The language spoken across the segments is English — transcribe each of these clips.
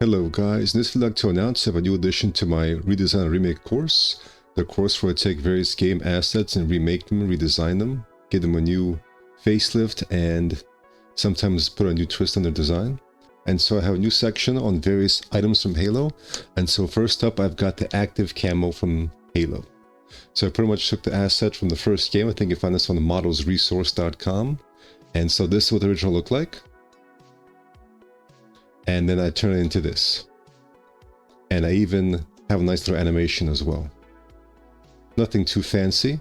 Hello guys, in this video I'd like to announce I have a new addition to my redesign and remake course. The course where I take various game assets and remake them, redesign them, give them a new facelift, and sometimes put a new twist on their design. And so I have a new section on various items from Halo. And so first up I've got the active camo from Halo. So I pretty much took the asset from the first game. I think you find this on the modelsresource.com. And so this is what the original looked like. And then I turn it into this. And I even have a nice little animation as well. Nothing too fancy,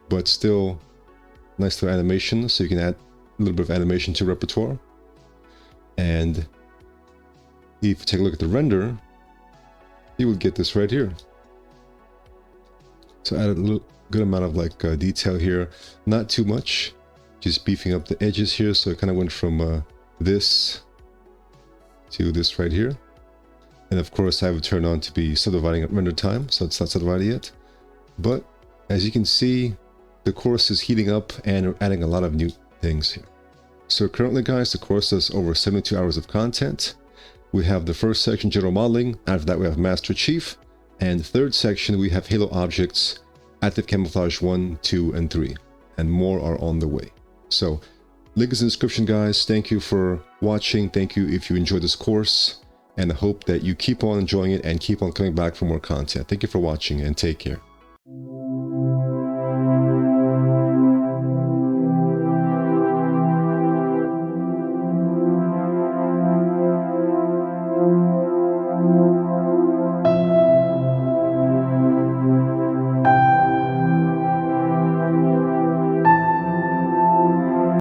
but still nice little animation, so you can add a little bit of animation to your repertoire. And if you take a look at the render, you will get this right here. So I added a little good amount of detail here, not too much, just beefing up the edges here. So it kind of went from this to this right here. And of course I have it turned on to be subdividing at render time, so it's not subdivided yet. But as you can see, the course is heating up and we're adding a lot of new things here. So currently guys, the course has over 72 hours of content. We have the first section, general modeling. After that we have Master Chief. And the third section we have Halo objects, active camouflage 1, 2, and 3. And more are on the way. So link is in the description guys. Thank you for watching. Thank you if you enjoyed this course. And I hope that you keep on enjoying it and keep on coming back for more content. Thank you for watching and take care.